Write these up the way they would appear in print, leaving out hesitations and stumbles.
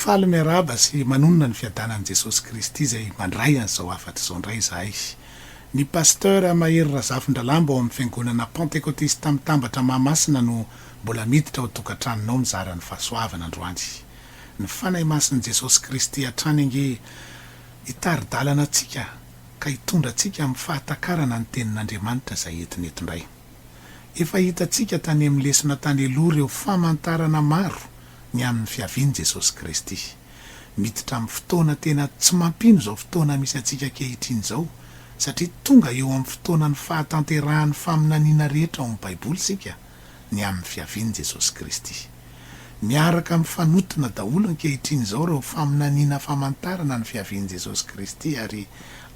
faly miaraba sy manonona ny fiadanan'i Jesosy Kristy izay mandray an'izao afatra izao indray izahay. Ny pasteur Mahery Razafindralamba ao amin'ny fiangonana Pentecôtiste mitambatra Mahamasina no mbola miditra ao tokantranonao mizara ny fahasoavana androany. Ny fanahy masin'i Jesosy Kristy hatrany ange hitari-dalana antsika ka hitondra antsika amin'ny fahatakarana ny tenin'Andriamanitra izay entiny eto indray. Efa hitantsika tany amin'ny lesona tany aloha ireo famantarana maro ny amin'ny fiavian'i Jesosy Kristy. Miditra amin'ny fotoana tena tsy mampino izao fotoana misy antsika ankehitriny izao, satria tonga eo amin'ny fotoana ny fahatanterahan'ny faminaniana rehetra ao amin'ny Baiboly sika ny amin'ny fiavian'i Jesosy Kristy. Miaraka amin'ny fanotona daholo ankehitriny izao ireo faminaniana famantarana ny fiavian'i Jesosy Kristy, ary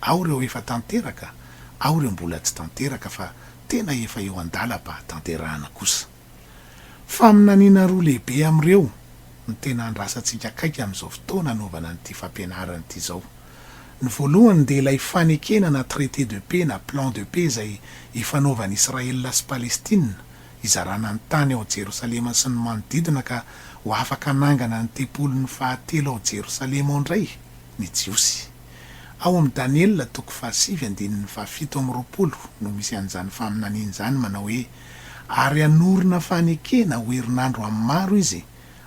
ao ireo efa tanteraka, ao ireo mbola tsy tanteraka fa tena efa eo an-dala-pa tanterahana kosa. Faminaniana roa lehibe amin'ireo ny tena andrasantsika akaiky amin'izao fotoana anaovana n'ity fampianarana ity izao. Ny voalohany dia ilay fanekena na traité de paix na plan de paix izay ifanaovan'i Israela sy Palestina, izarana ny tany ao Jerosalema sy ny manodidina ka ho afaka nangana ny tempolon'ny fahatelo ao Jerosalema ao indray ny Jiosy. Ao amin'ny Daniel toko 7:7 no misy an'izany faminaniana izany, manao hoe: ary anorina fanekena ho herinandro amin'ny maro izy,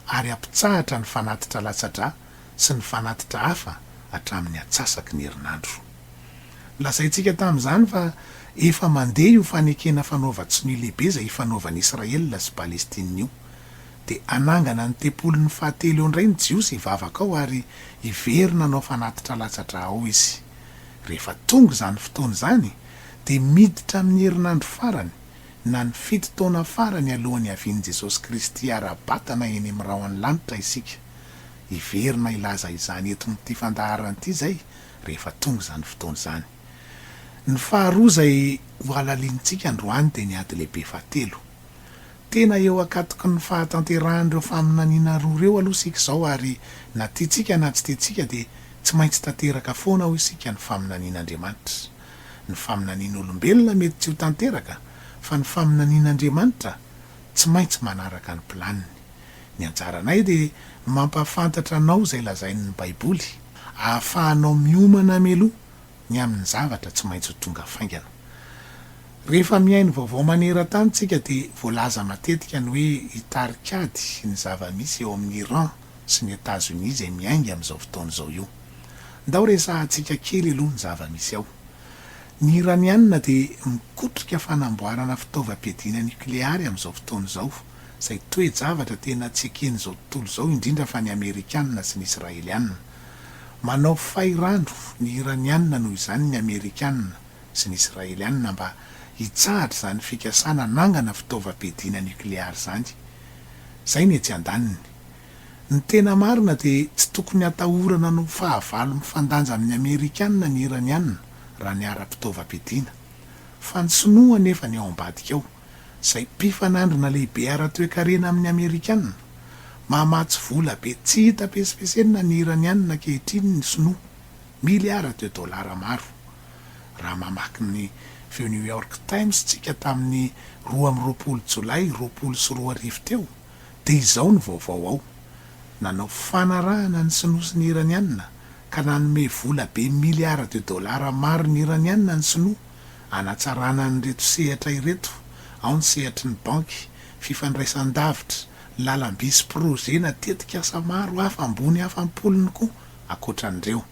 ary ampitsahatra ny fanatitra latsatra sy ny fanatitra hafa hatramin'ny atsasaky ny herinandro. Lazaintsika tamin'izany fa efa mandeha io fanekena fanaova-tsinoa lehibe izay ifanaovan'i Israela sy Palestina io, dia anangana ny tempolon'ny fahatelo eo indray ny Jiosy hivavaka ao ary hiverina anao fanatitra latsatra ao izy. Rehefa tonga izany fotoana izany dia miditra amin'ny herinandro farany na ny 7 taona farany alohan'ny havian'i Jesosy Kristy ara-batana eny amin'ny rahoan'ny lanitra isika. Hiverina ilaza izany eto amin'ity fandaharana ity izay rehefa tonga izany fotoana izany. Ny faharoa izay ho alaliantsika androany dia ny ady lehibe fahatelo. Tena eo akatoky ny fahatanterahan'ireo faminaniana roa ireo aloha sika izao, ary na tiantsika na tsy tiantsika dia tsy maintsy tanteraka foana ho isika ny faminanian'Andriamanitra. Ny faminanian'olombelona mety tsy ho tanteraka, fa ny faminanian'Andriamanitra tsy maintsy manaraka ny planiny. Ny anjaranay dia mampafantatra anao izay lazain'ny Baiboly, ahafahanao miomana meloa ny amin'ny zavatra tsy maintsy ho tonga faingana. Rehefa miaino vaovao maneran-tany tsika dia voalaza matetika ny hoe hitarikady ny zava-misy eo amin'ny Iran sy ny États-Unis izay miainga amin'izao fotoana izao io. Ndao resahantsika kely aloha ny zava-misy ao. Ny Iranianina dia mikotrika fanamboarana fitaovam-piadiana nukleary amin'izao fotoana izao, izay toe-javatra tena tsy eken'izao tontolo izao, indrindra fa ny Amerikanina sy ny Israelianina. Manao fairandro ny Iranianina noho izany ny Amerikanina sy ny Israelianina mba hitsahatra izany fikasana nangana fitaovam-piadiana nukleary izany. Izay ny etsy an-daniny. Ny tena marina dia tsy tokony hatahorana no fahavalo mifandanja amin'ny Amerikanina ny Iranianina raha ny ara-pitaovam-piadiana, fa ny sinoa nefa ny ao ambadika ao, izay mpifanandrina lehibe ara-toe-karena amin'ny Amerikanina. Mahamatsy vola be tsy hita pesipesena ny Iranianina ankehitriny ny sinoa, $miliara maro. Raha mamaky ny feo New York Times tsika tamin'ny 12 Jolay 2024 teo, dia izao ny vaovao ao: nanao fanarahana ny sinoa sy ny Iranianina ka nanome vola be $miliara maro ny Iranianina ny sinoa anatsarana ny reto sehatra ireto, ao ny sehatry ny banky, fifandraisan-davitra, lalam-by sy projet na tetika asa maro hafa ambony hafa-polony koa akoatran'ireo.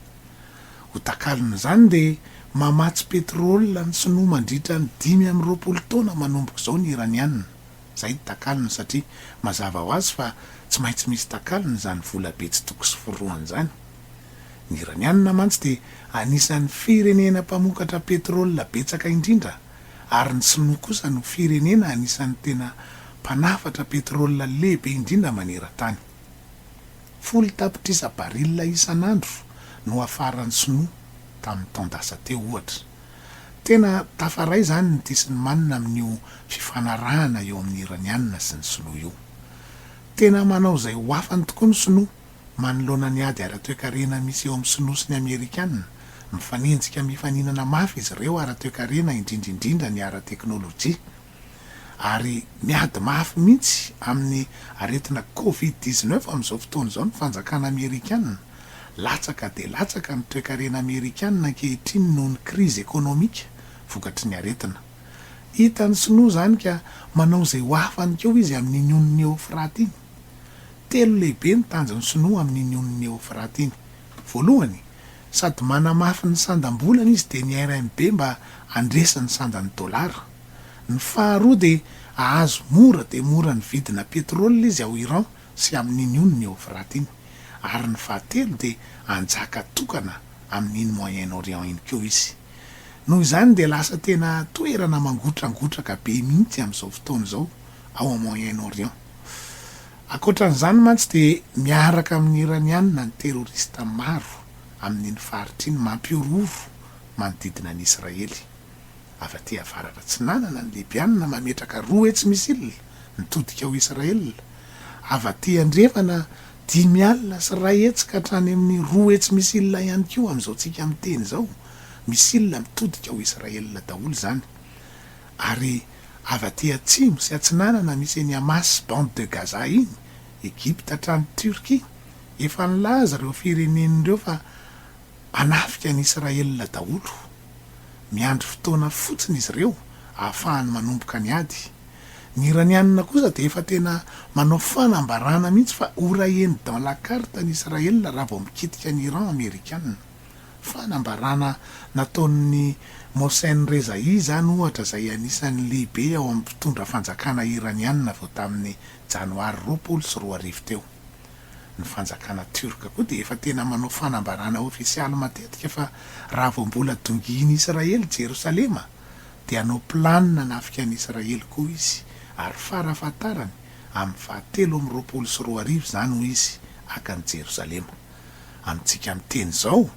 Ho takalony izany dia mamatsy petrôla ny sinoa mandritra ny 520 taona manomboka izao ny Iranianina. Izay takalony satria mazava ho azy fa tsy maintsy misy takalony izany vola be tsy toko sy foroany izany. Ny Iranianina mantsy dia anisan'ny firenena mpamokatra petrôla betsaka indrindra, ary ny sinoa kosa no firenena anisan'ny tena mpanafatra petrôla lehibe indrindra maneran-tany. 10 tapitrisa barila isan'andro no afaran'ny sinoa tamin'ny taondasa teo ohatra. Tena tafaray izany ny disiny manina amin'io fifanarahana eo amin'ny Iranianina sy ny sinoa io. Tena manao izay ho afany tokoa ny sinoa manoloana ny ady ara-toe-karena misy eo amin'ny sinoa sy ny Amerikanina. Mifanenjika mifaninana mafy izy ireo ara-toe-karena, indrindrindrindra ny ara-teknôlôjia. ary miady mafy mihitsy amin'ny aretina COVID-19 amin'izao fotoana izao ny fanjakana Amerikanina. Latsaka de latsaka ny toe-karena Amerikanina ankehitriny noho ny krizy ekonomika vokatry ny aretina. Hitany sinoa zany ka manao izay ho afany keo izy amin'ny on'ny Eofraty iny. 3 lehibe ny tanjony sinoa amin'ny on'ny Eofraty iny. Voalohany, sady manamafy ny sandam-bolana izy de ny RMB mba andresany sandany dolara. Ny faharoa de ahazo mora de mora ny vidina petrolina izy ao Iran sy amin'ny on'ny Eofraty iny. Ary ny fahatelo de anjaka tokana amin'ny Moyen-Orient iny keo izy. Noho izany de lasa tena toerana mangotragotraka be mihitsy amin'izao fotoana izao ao Moyen-Orient. Ankoatran'izany mantsy de miaraka amin'ny iranianina ny terrorista maro amin'ny faritra iny mampiororo manodidina ny Israely. Avaty avaratra tsy nanana ny Libianina mametraka 2 hetsy misilina nitodika ao Israely. Avaty andrefana 5 alina sy 2 hetsy ka hatrany amin'ny 2 hetsy misilina ihany koa amin'izao tsika miteny izao. Misilina mitodika ao Israely daholo zany. Ary avaty atsimo sy atsinanana misy eny Hamas bande de Gaza iny, Egypte hatrany Turquie, efa nilaza ireo firenen'ireo fa anafika ny Israely daholo. Miandry fotoana fotsiny izy ireo ahafahany manomboka ny ady. Ny iranianina kosa de efa tena manao fanambarana mihitsy fa oraheny dans la carte ny Israely raha vao mikitika ny Iran Amerikanina. Fanambarana nataon'ny Mohsen Rezai zany ohatra zay anisan'ny lehibe ao amin'ny mpitondra fanjakana iranianina vao tamin'ny janoary 2024 teo. Ny fanjakana turka koa de efa tena manao fanambarana ofisialy matetika fa raha vao mbola donginy Israely Jerosalema de hanao planina nafika ny Israely koa izy. Ary farafatarany amin'ny 7/24 zany ho izy akan'ny Jerosalema. Amintsika miteny zao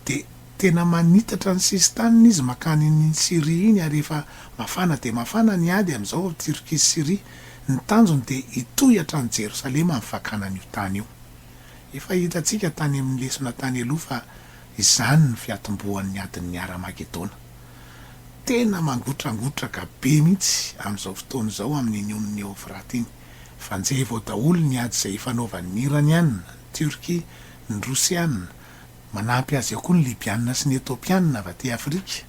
de tena manitatra ny sistaniny izy makany ny Syrie iny ary efa mafana de mafana ny ady amin'izao Turquie sy Syrie. Ny tanjony de hitohatra ny Jerosalema amin'ny fakana io tany io. Efa hitantsika tany amin'ny lesona tany aloha fa izany ny fiatombohan'ny adin'ny Armagedona. Tena mangotragotraka be mihitsy amin'izao fotoana izao amin'ny on'ny Eofraty iny. Fanjeva daholo ny ady izay fanaovan'ny iranianina, ny Turquie, ny Rosianina. Manampy azy ao koa ny Libianina sy ny Etopianina avaty Afrika.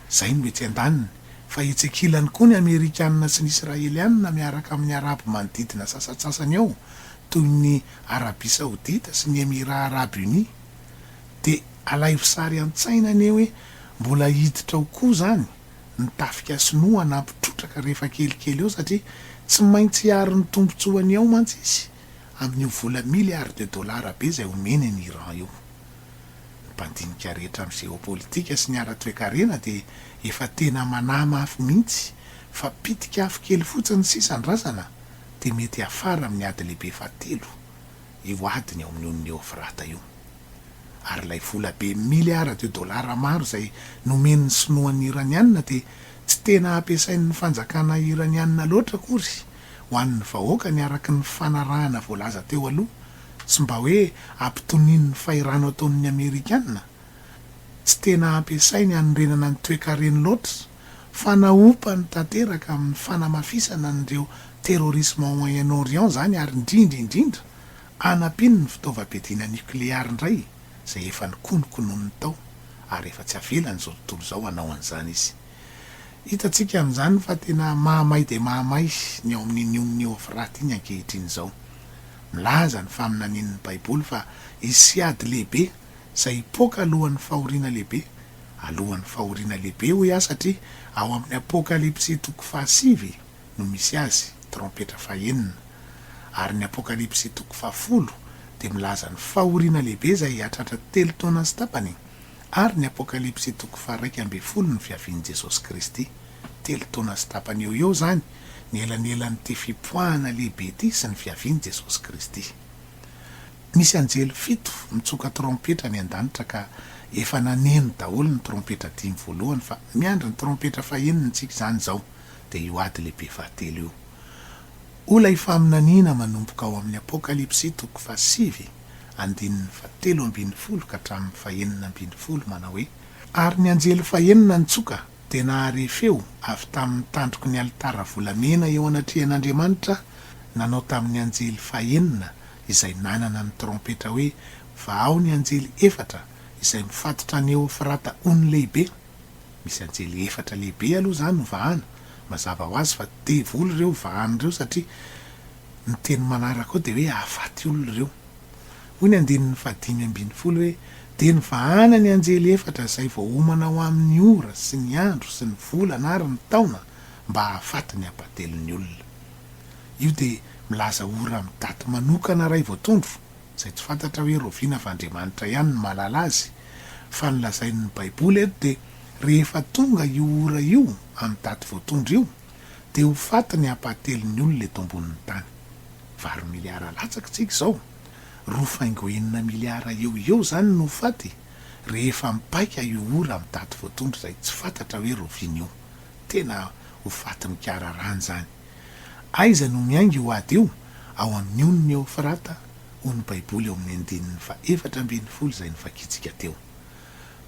Zay no mety andaniny. Fa hitsekilany koa ny Amerikanina sy ny Israelianina miaraka amin'ny Arabo manodidina sasatsasany ao, toy ny Arabia Saodita sy ny Émirats Arabes Unis. De alaivo sary an-tsainany hoe mbola hiditra ao koa zany ny tafika sinoa nampitrotraka rehefa kelikely eo satria tsy maintsy hiaro ny tombotsoany ao mantsy izy amin'io vola milliard de dollars be zay omeny ny Iran io. Mpandinika rehetra amin'ny geopolitika sy ny ara-toe-karena de efa tena manamafy mihitsy fa pitika afo kely fotsiny sisandrasana de mety afara amin'ny ady lehibe fahatelo io adiny ao amin'ny on'ny Eofrata io. Ary lay vola be milliard de dollars maro zay nomen'ny sinoan'ny iranianina de tsy tena ampiasain'ny fanjakana iranianina loatra akory ho an'ny vahoaka ny araky ny fanarahana voalaza teo aloha, sy mba hoe ampitonin'ny fairano ataon'ny Amerikanina. Tsy tena ampiasainy anorenana ny toe-kareny loatra fa naompany tanteraka amin'ny fanamafisana n'ireo terrorisme au Moyen-Orient zany ary indrindra anapiny ny fitaovam-piadiana nukleary indray zay efa nikonokonony tao ary efa tsy avelany zao tontolo zao hanao an'izany izy. Hitantsika amin'izany fa tena mahamay de mahamay ny ao amin'ny on'ny Eofraty iny ankehitriny zao. Milaza ny faminanian'ny Baiboly fa isy ady lehibe zay hipoaka alohan'ny fahoriana lehibe. Alohan'ny fahoriana lehibe ho ia satria ao amin'ny Apokalipsy 7 no misy azy, trompetra fahenina. Ary ny Apokalipsy 10 de milaza ny fahoriana lehibe zay hatratra 3 taona sy tapany. Ary ny Apokalipsy 1:12 ny fiavian'i Jesosy Kristy. 3 taona sy tapany eo zany ny elanelan'ity fipoahana lehibe ity sy ny fiavian'i Jesosy Kristy. Misy anjely 7 mitsoka trompetra ny an-danitra ka efa naneno daholo ny trompetra 5 voalohany fa miandry ny trompetra fahenina tsika zany zao de io ady lehibe fahatelo io. Olay faminaniana manomboka ao amin'ny Apokalipsy 7 andininy 7:12 ka hatramin'ny 9:12 manao hoe ary ny anjely fahenina nitsoka tena arefeo avy tamin'ny tandroko ny alitara volamena eo anatrehan'Andriamanitra nanao tamin'ny anjely fahenina izay nanana ny trompetra hoe vao ny anjely efatra izay mifatotra ny Eofrata ony lehibe. Misy anjely efatra lehibe aloha zany no vahana, mazava ho azy fa devoly ireo vahana ireo satria ny teny manaraka ao de hoe ahafaty olona ireo. Hoy ny 5:5 hoe de ny vahana ny anjely efatra izay vao homana ho amin'ny ora sy ny andro sy ny volana ary ny taona mba ahafaty ny apatelon'ny olona. Io de milaza ora midaty manokana ray voatondro izay tsy fantatra hoe roviana fa Andriamanitra ihany ny mahalala azy, fa nilazain'ny Baiboly eto de rehefa tonga io ora io amin'ny daty voatondro io de ho faty ny apatelon'ny olona eto ambonin'ny tany. 20 miliara latsaka tsika izao, 2.9 miliara eo zany no faty rehefa mipaika io ora amin'ny daty voatondro izay tsy fantatra hoe roviana io. Tena ho faty mikararany zany. Aiza no miainga io ady io? Ao amin'ny on'ny Eofrata, hoy ny Baiboly ao amin'ny 4:40 izay nifakitsika teo.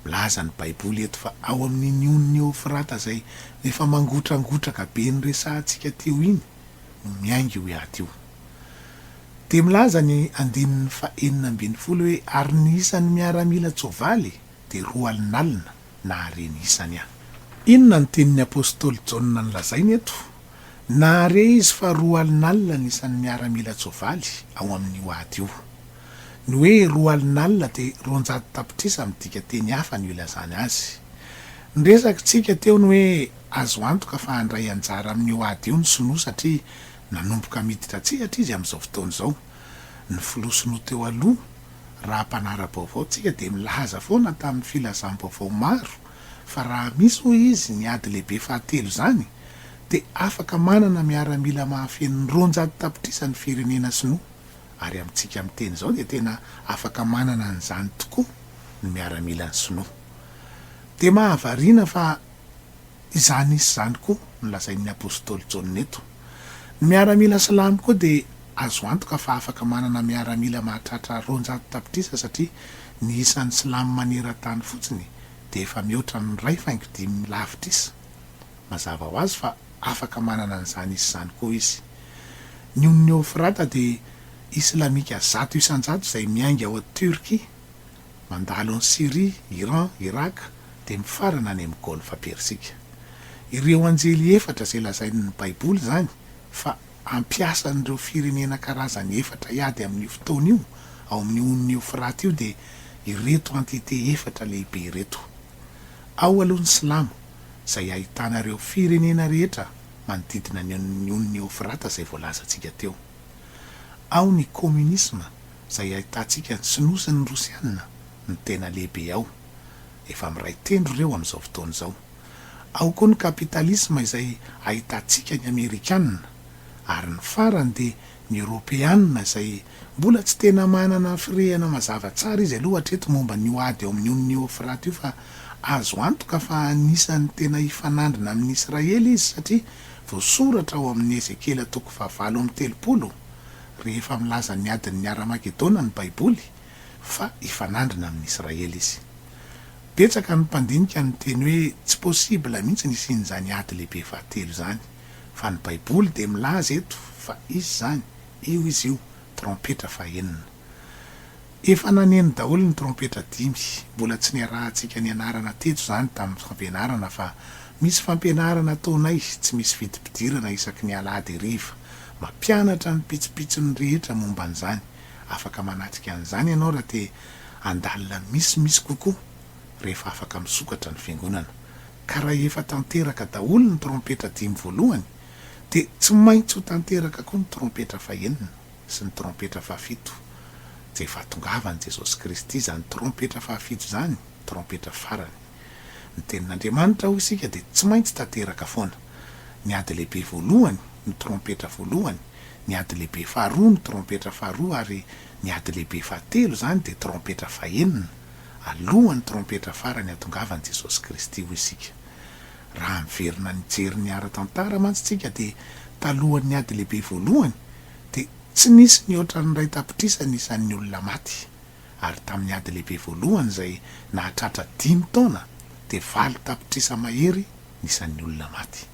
Milaza ny Baiboly eto fa ao amin'ny on'ny Eofrata izay efa mangotragotraka be ny resahantsika teo iny no miainga io ady io. De milaza ny 4:40 hoe ary ny isan'ny miaramila tsovaly de 2 alinalina na hareny isany aho. Inona ny tenin'ny apôstôly Jaona nilazainy eto? Nahare izy fa 2 alinalina ny isan'ny miaramila tsovaly ao amin'io ady io. Ny hoe 2 alinalina de 200 tapitrisa midika teny hafa ny ilazany azy. Nresakitsika teo ny hoe azo antoka fa handray anjara amin'io ady io ny sinoa satria nanomboka miditra tsihatra izy amin'izao fotoana izao. Ny filosinoa teo aloha raha mpanara-baovao tsika de milaza foana tamin'ny filazam-baovao maro fa raha misy hoy izy ny ady lehibe fahatelo zany de afaka manana miaramila mahafen'ny 200 tapitrisa ny firenena sinoa. Ary amintsika amin'ny teny izao de tena afaka manana an'izany tokoa ny miaramila ny sinoa. De mahavariana fa izany isy zany koa nolazain'ny apôstôly Jaona eto. Ny miaramila silamo koa de azo antoka fa afaka manana miaramila mahatratra 200 tapitrisa satria ny isan'ny silamo maneran-tany fotsiny de efa mihoatra ny 2.5 lavitrisa. Mazava ho azy fa afaka manana an'izany isy zany koa izy. Ny on'ny Eofrata de islamika 100 isan-jato izay miainga ao Turquie, mandalo ny Syrie, Iran, Irak de mifarana any amin'ny Golfe Persika. Ireo anjely efatra izay lazain'ny Baiboly zany fa ampiasan'ireo firenena karazany efatra iady amin'ny fotoana io ao amin'ny on'ny Eofrata io de ireto entité efatra lehibe ireto. Ao aloha ny silamo izay ahitana ireo firenena rehetra manodidina ny on'ny Eofrata izay voalazantsika teo. Ao ny communisme izay ahitantsika ny sinoa sy ny rosianina ny tena lehibe ao, efa miray tendro ireo amin'izao fotoana izao. Ao koa ny kapitalisme izay ahitantsika ny Amerikanina, ary ny farany de ny Europeanina izay mbola tsy tena manana firehana mazava tsara izy aloha hatreto momba ny ady ao amin'ny on'ny Eofrata io fa azo antoka fa anisan'ny tena hifanandrina amin'ny Israely izy satria voasoratra ao amin'ny Ezekela 7:30 rehefa milaza ny adiny ny Ara-Makedona ny Baiboly fa hifanandrina amin'ny Israely izy. Betsaka ny mpandinika ny teny hoe tsy possible mihitsy ny isian'izany ady lehibe fahatelo zany, fa ny Baiboly de milaza eto fa izy zany io izy io trompetra fahenina. Efa naneny daholo ny trompetra 5, mbola tsy niarahantsika ny anarana teto zany tamin'ny fampianarana fa misy fampianarana ataonay tsy misy vidim-pidirana isaky ny alahady hariva, mampianatra ny pitsopitsony rehetra momba an'izany. Afaka manatrika an'izany ianao raha te andalina misy kokoa rehefa afaka misokatra ny fiangonana. Ka raha efa tanteraka daholo ny trompetra 5 voalohany de tsy maintsy ho tanteraka koa ny trompetra fahenina sy ny trompetra fahafito. Zay fahatongavan'i Jesosy Kristy zany trompetra fahafito zany, trompetra farany. Ny tenin'Andriamanitra ho isika de tsy maintsy tanteraka foana. Ny ady lehibe voalohany ny trompetra voalohany, ny ady lehibe faharoa ny trompetra faharoa ary ny ady lehibe fahatelo zany de trompetra fahenina alohan'ny trompetra farany hatongavan'i Jesosy Kristy ho isika. Raha miverina ny jery ny ara-tantara mantsitsika de talohan'ny ady lehibe voalohany de tsy nisy ny ohatran'ny 2 tapitrisa ny isan'ny olona maty, ary tamin'ny ady lehibe voalohany izay nahatratra 5 taona de 4 tapitrisa mahery nisan'ny olona maty.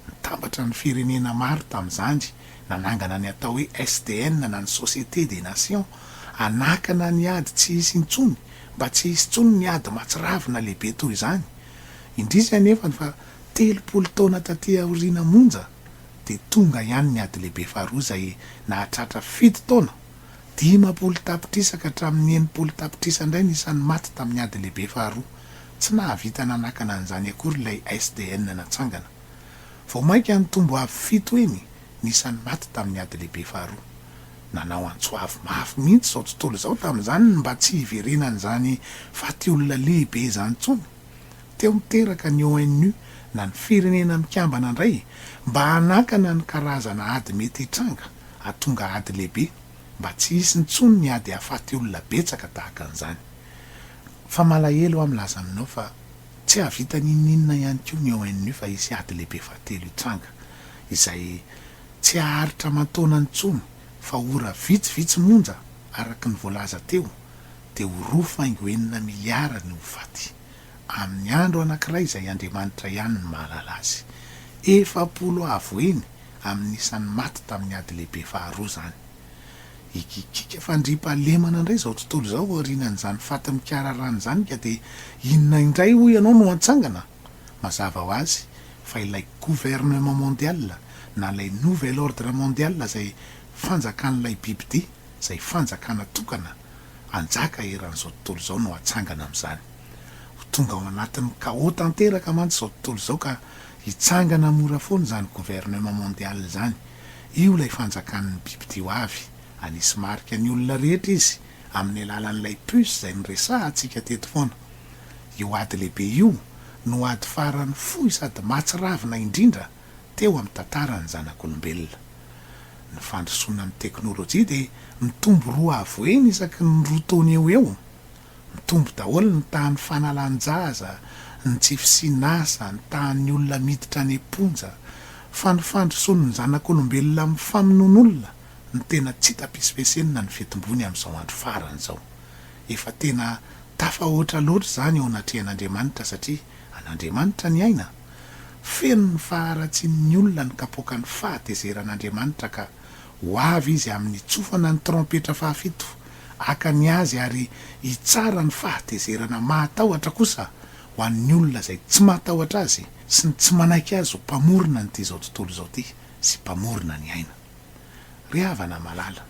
Nitambatra ny firenena maro tamin'izany, nanangana ny atao hoe SDN na ny Société des Nations, anakana ny ady tsy hisy intsony, mba tsy hisy intsony ny ady matsiravina lehibe toy izany. Indrisy anefa fa 30 taona taty aoriana monja dia tonga ihany ny ady lehibe faharoa izay nahatratra 7 taona, 10 tapitrisa ka hatramin'ny 9 tapitrisa indray nisan'ny maty tamin'ny ady lehibe faharoa. Tsy nahavita nanakana an'izany akory ilay SDN natsangana. Vao mainka ny tombo avy 7 eny nisan'ny maty tamin'ny ady lehibe faharoa. Nanao antsoavy mafy mihitsy izao tontolo izao tamin'izany mba tsy hiverenan'izany faty olona lehibe izany intsony. Teo miteraka ny ONU na ny firenena mikambana indray mba hanakana ny karazana ady mety hitranga hatonga ady lehibe, mba tsy hisy intsony ny ady hahafaty olona betsaka tahaka an'izany. Fa malahelo am'laza aminao fa tsy havita ninninona ihany koa ny ONU fa hisy ady lehibe fahatelo hitranga, izay tsy haharitra mataona intsony fa ora vitsivitsy monja araka ny voalaza teo dia ho 2.9 miliara ny ho faty amin'ny andro anankiray izay Andriamanitra ihany ny mahalala azy. 70 avo eny amin'ny isan'ny maty tamin'ny ady lehibe faharoa izany. Ikikika fandriam-pahalemana indray izao tontolo izao aorianan'izany faty mikararana izany ka dia inona indray hoy ianao no atsangana? Mazava ho azy fa ilay gouvernement mondial na ilay nouvel ordre mondial izay fanjakan'ilay bibidia, izay fanjakana tokana anjaka eran'izao tontolo izao no atsangana amin'izany. Tonga ao anatin'ny chaos tanteraka mantsy izao tontolo izao ka hitsangana mora foana izany gouvernement mondial izany. Io ilay fanjakan'ny bibidia ho avy, anisy marika ny olona rehetra izy amin'ny alalan'ilay puce izay niresahantsika teto foana. Io ady lehibe io no ady farany fohy sady matsiravina indrindra teo amin'ny tantaran'ny zanak'olombelona. Ny fandrosoana amin'ny teknôlôjia dia mitombo 2 avo eny isaky ny 2 taona eo. Mitombo daholo ny tahan'ny fanalan-jaza, ny tsy fisinasa, ny tahan'ny olona miditra ny emponja, fa ny fandrosoana ny zanak'olombelona amin'ny famonon'olona ny tena tsy tapisipesena ny fetombony amin'izao andro farany izao. Efa tena tafahoatra loatra izany ao anatrehan'Andriamanitra satria an'Andriamanitra ny aina. Feno ny faharatsian'ny olona ny kapoaka ny fahatezeran'Andriamanitra ka ho avy izy amin'ny tsofana ny trompetra fahafito, aka ny azy ary hitsara ny fahatezerana mahatahotra kosa ho an'ny olona izay tsy mahatahotra azy sy ny tsy manaiky azy ho mpamorona nyty izao tontolo izao ty sy mpamorona ny aina. Ry havana malala,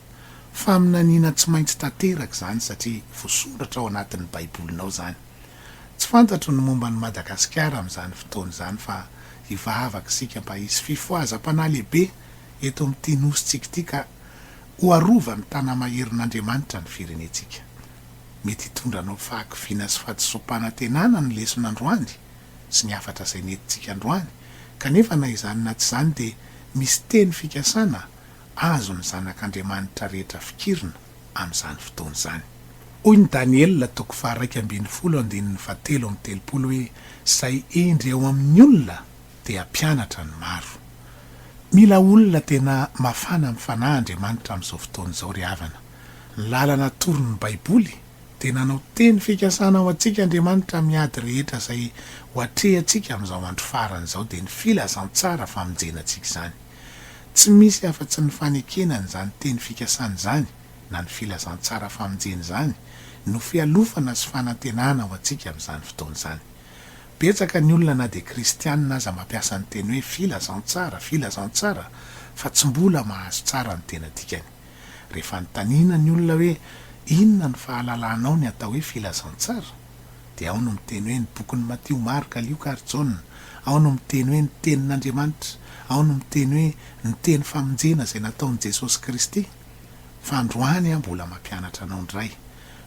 fa aminanina tsy maintsy tanteraka izany satria voasoratra ao anatin'ny baibolinao izany. Tsy fantatro ny momba ny Madagasikara amin'izany fotoana izany fa hivavaka isika mba hisy fifohazam-panahy lehibe eto amin'ity nositsika ity ka ho arova ny tanàmaherin'Andriamanitra ny firenetsika. Mety hitondranao fahakiviana sy fahadisom-panantenana ny leson'androany sy ny hafatra izay nentintsika androany, kanefa na izany na tsy izany dia misy teny fikasana azo ny zanak'Andriamanitra rehetra fikirina amin'izany fotoana izany. Hoy ny Daniel 2:7-7 hoe izay endry ao amin'ny olona dia hampianatra ny maro. Mila olona tena mafana mifanahy Andriamanitra amin'izao fotoana izao ry havana. Ny lalana toron'ny baiboly dia nanao teny fikasana ao antsika Andriamanitra miady rehetra izay ho atrehantsika amin'izao andro farany izao dia ny filazantsara famonjenantsika izany. Tsy misy afa-tsy ny fanekenana izany teny fikasana izany na ny filazantsara famonjena izany no fialofana sy fanantenana ao antsika amin'izany fotoana izany. Betsaka ny olona na dia kristianina aza mampiasa ny teny hoe filazantsara fa tsy mbola mahazo tsara ny tena dikany. Rehefa notaniana ny olona hoe inona ny fahalalanao ny atao hoe filazantsara dia ao no miteny hoe ny bokin'ny Matio, Marka, Lioka ary Jaona, ao no miteny hoe ny tenin'Andriamanitra, ao no miteny hoe ny teny famonjena izay nataon'i Jesosy Kristy. Fa androany mbola mampianatra anao indray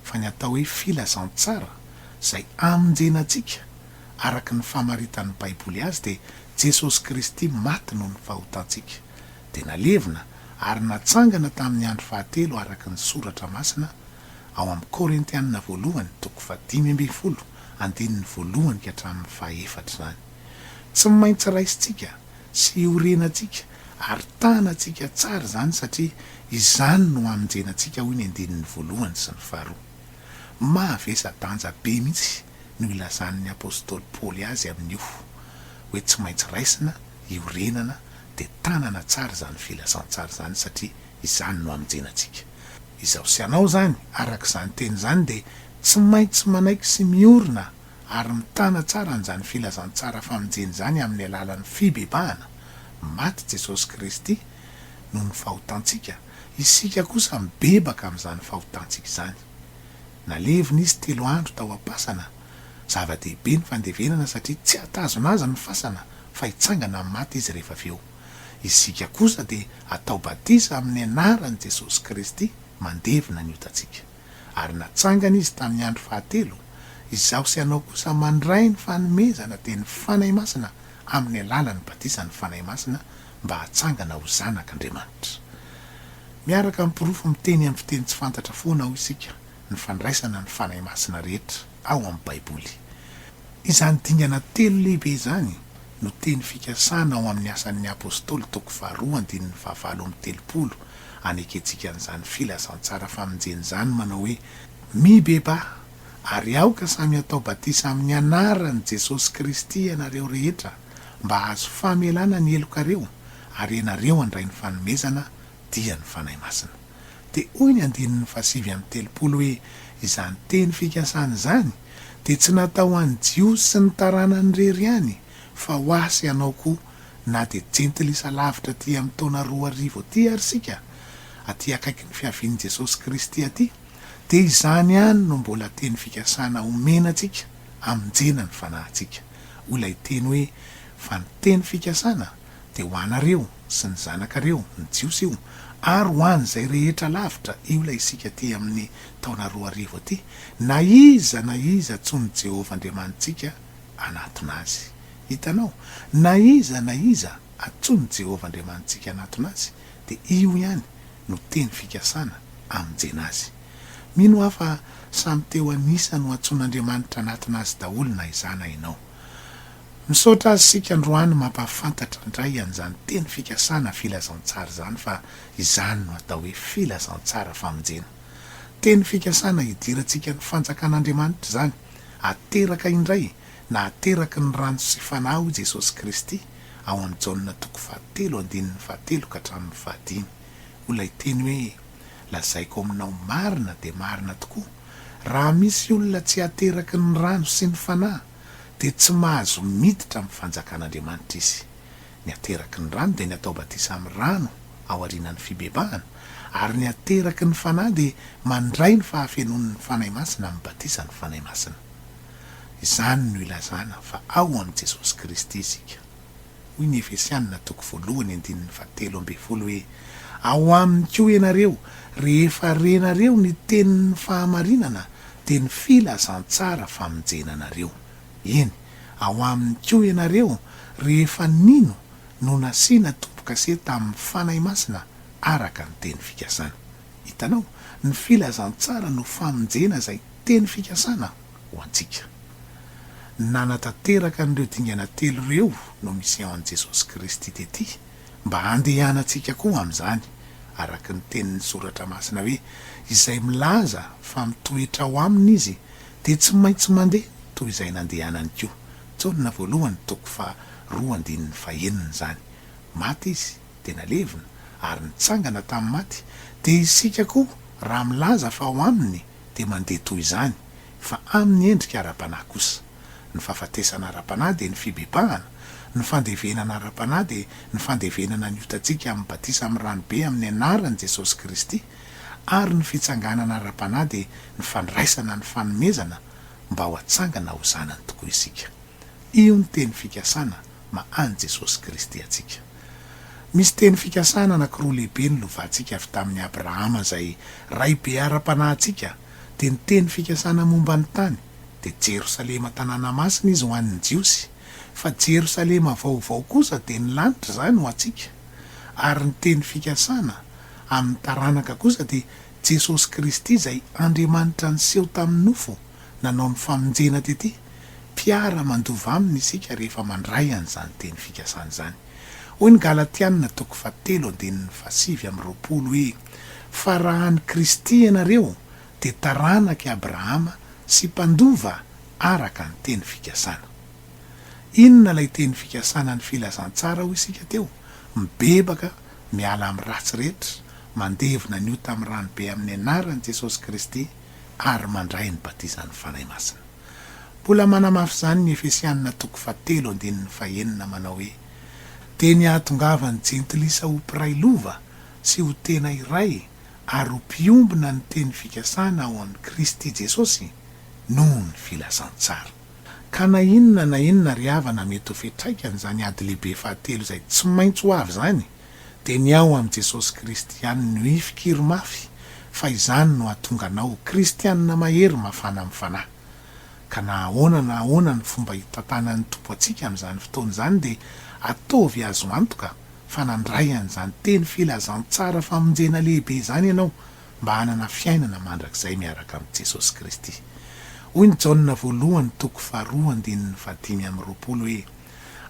fa ny atao hoe filazantsara izay amonjenantsika araka ny famaritan'ny baiboly azy dia Jesosy Kristy maty noho ny fahotantsika dia nalevina ary natsangana tamin'ny andro fahatelo araka ny soratra masina ao amin'ny Korintianina 1:5-12 ka hatramin'ny 4 izany. Tsy maintsy raisitsika sy orenantsika ary tanantsika tsara izany satria izany no amonjenantsika hoy ny 1 sy ny 2. Mavesa-danja be mihitsy no ilazan'ny apôstôly Paoly azy amin'io. hoe tsy maintsy raisina iorenana de tanana tsara zany filazantsara zany satria izany no amonjenantsika. Izaho sy anao zany arak'izany teny zany de tsy maintsy manaiky sy miorina ary mitana tsara n'izany filazantsara famonjeny zany amin'ny alalan'ny fibebahana. Maty Jesosy Kristy no ny fahotantsika, isika kosa mibebaka amin'izany fahotantsika izany. Nalevina izy 3 andro tao am-pasana, zava-dehibe ny fandevenana satria tsy atazonazy ny fasana fa hitsangana amin'ny maty izy rehefa avy eo. Isika kosa de atao batisa amin'ny anaran'i Jesosy Kristy mandevina ny otatsika. Ary natsangana izy tamin'ny andro fahatelo, izaho sy anao kosa mandray ny fanomezana de ny fanahy masina amin'ny alalan'ny batisa ny fanahy masina mba hatsangana ho zanak'Andriamanitra. Miaraka mipirofo miteny amin'ny fiteny tsy fantatra foana ho isika ny fandraisana ny fanahy masina rehetra ao amin'ny Baiboly. Izany dingana telo lehibe izany no teny fikasana ao amin'ny asan'ny apôstôly 2:7-30 aneketsika an'izany filazantsara famonjeny zany manao hoe mibeba ary aoka samy atao batisa amin'ny anaran'i Jesosy Kristy ianareo rehetra mba hahazo famelana ny elokareo ary ianareo andray ny fanomezana dia ny fanahy masina. De hoy ny 9:30 hoe izany teny fikasana izany de tsy natao an'ny jiosy sy ny taranany rery ihany fa ho asy ianao koa na de jentilisa lavitra ty amin'ny taona 2000 ty ary sika aty akaiky ny fiavian'i Jesosy Kristy aty, de izany ihany no mbola teny fikasana omenantsika amonjena ny fanahintsika. Olay teny hoe fa ny teny fikasana de ho anareo sy ny zanakareo ny jiosy io ary ho an'izay rehetra lavitra io lay isika ty amin'ny taona 2000 ty, na iza tsony Jehovah Andriamanitsika anaton'azy. Hitanao, na iza atsony Jehovah Andriamanitsika anaton'azy de io ihany no teny fikasana amonjena azy. Mino hafa samy teo anisa no atson'Andriamanitra anaton'azy daholo na izana ianao. Misaotra azy sika androany mampafantatra indray an'izany teny fikasana filazantsara zany fa izany no atao hoe filazantsara famonjena. Teny fikasana hidirantsika ny fanjakan'Andriamanitra zany, ateraka indray na ateraky ny rano sy fanahy Jesosy Kristy ao amin'ny Jaona 7:7-5. Olay teny hoe lazaiko aminao marina de marina tokoa, raha misy olona tsy ateraky ny rano sy ny fanahy de tsy mahazo miditra amin'ny fanjakan'Andriamanitra izy. Ny ateraky ny rano de ny atao batisa amin'ny rano ao aorianan'ny fibebahana, ary ny ateraky ny fanahy de mandray ny fahafenon'ny fanahy masina amin'ny batisa ny fanahy masina. Izany no ilazana fa ao amin'ny Jesosy Kristy isika. Hoy ny Efesianina 1:7 hoe ao aminy koa ianareo rehefa renareo ny tenin'ny fahamarinana de ny filazantsara famonjenanareo. Eny, ao aminy koa ianareo rehefa nino no nasiana tompo-kase tamin'ny fanahy masina araka ny teny fikasana. Hitanao, ny filazantsara no famonjena zay teny fikasana ho antsika. Nanatateraka n'ireo dingana telo ireo no misy ao an' Jesosy Kristy tety mba handehanantsika koa amin'izany, araky ny tenin'ny soratra masina hoe izay milaza fa mitoetra ao aminy izy de tsy maintsy mandeha toy izay nandehanany koa. Jaona 1:2-5 zany. Maty izy de nalevina ary nitsangana tamin'ny maty, de isika koa raha milaza fa ao aminy de mandeha toy izany fa amin'ny endrika ara-panahy kosa. Ny fahafatesana ara-panahy de ny fibebahana, ny fandevenana ara-panahy de ny fandevenana ny otatsika amin'ny batisa amin'ny ranobe amin'ny anaran'i Jesosy Kristy, ary ny fitsanganana ara-panahy de ny fandraisana ny fanomezana mba ho atsangana ho zanany tokoa isika. Io ny teny fikasana mahany Jesosy Kristy atsika. Misy teny fikasana anankiroa lehibe ny lovantsika avy tamin'ny Abrahama izay raibe ara-panahy atsika, de ny teny fikasana momba ny tany de Jerosalema tanàna masina izy ho an'ny jiosy, fa Jerosalema vaovao kosa de ny lanitra zany ho atsika. Ary ny teny fikasana amin'ny taranaka kosa de Jesosy Kristy izay Andriamanitra niseho tamin'ny nofo nanao ny famonjena tety, piara mandova aminy isika rehefa mandray an'izany teny fikasana zany. Hoy ny Galatianina 7:7-20 hoe fa raha any Kristy ianareo de taranaky Abrahama sy mpandova araka ny teny fikasana. inona ilay teny fikasana ny filazantsara ho isika teo, mibebaka miala amin'ny ratsy rehetra, mandevina nio tamin'ny ranobe amin'ny anaran'i Jesosy Kristy ary mandray ny batizan'ny fanahy masina. Mbola manamafy izany ny Efesianina 4:7 manao hoe: teny ahatongavany jentilisa ho mpiray lova sy ho tena iray ary ho mpiombona ny teny fikasana ao an'i Kristy Jesosy noho ny filazantsara. Ka na inona ry havana mety ho fetraikany izany ady lehibe fahatelo izay tsy maintsy ho avy izany, dia ny ao amin'i Jesosy Kristy ihany no hifikiry mafy, fa izany no hahatonga anao kristianina mahery mafana amin'ny fanahy. Ka na ahoana ny fomba hitantanan'ny tompo antsika amin'izany fotoana izany dia ataovy azo antoka fa nandray an'izany teny filazantsara famonjena lehibe izany ianao mba hanana fiainana mandrakizay miaraka amin'i Jesosy Kristy. Hoy ny Jaona 1:2-5 hoe: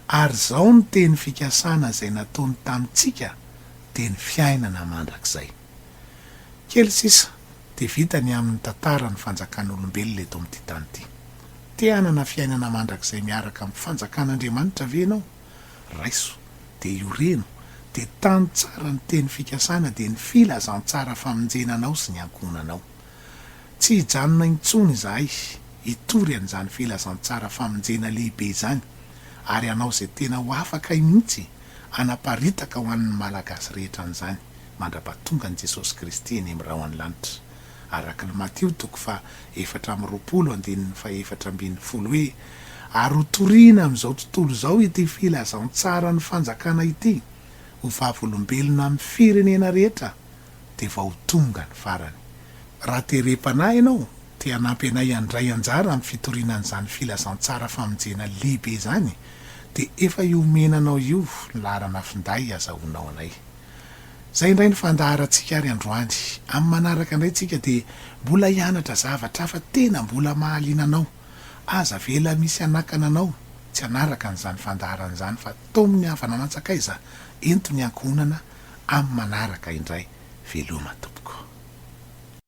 ary izao ny teny fikasana izay nataony tamintsika dia ny fiainana mandrakizay. Kely sisa dia vitany amin'ny tantara ny fanjakan'olombelona eto amin'ity tany ity. Te hanana fiainana mandrakizay miaraka amin'ny fanjakan'Andriamanitra ve ianao? Raiso, dia ioreno, dia tany tsara ny teny fikasana dia ny filazantsara famonjenanao sy ny ankonanao. Tsy hijanona intsony izahay hitory an'izany filazantsara famonjena lehibe izany, ary anao izay tena ho afaka mihitsy anaparitaka ho an'ny malagasy rehetra an'izany mandra-pahatonga an'i Jesosy Kristy eny amin'ny rao an-lanitra. Araka ny Mateo 4:4-4 hoe: ary ho toriana amin'izao tontolo izao ity filazantsara ny fanjakana ity, ho vavolombelona amin'ny firenena rehetra, dia vao ho tonga ny farany. Raha terepanahy ianao te hanampy anay handray anjara amin'ny fitorinan'izany filazantsara famonjena lehibe izany, dia efa iomenanao io larana finday azahoanao anay. Zay indray ny fandaharantsika ary androany. Amin'ny manaraka indray tsika dia mbola hianatra zavatra hafa tena mbola mahalinanao. Aza vela misy anakana anao tsy hanaraka an'izany fandaharan'izany, fa tao amin'ny havana mantsakaiza ento ny ankonana amin'ny manaraka indray. Veloma tompoko.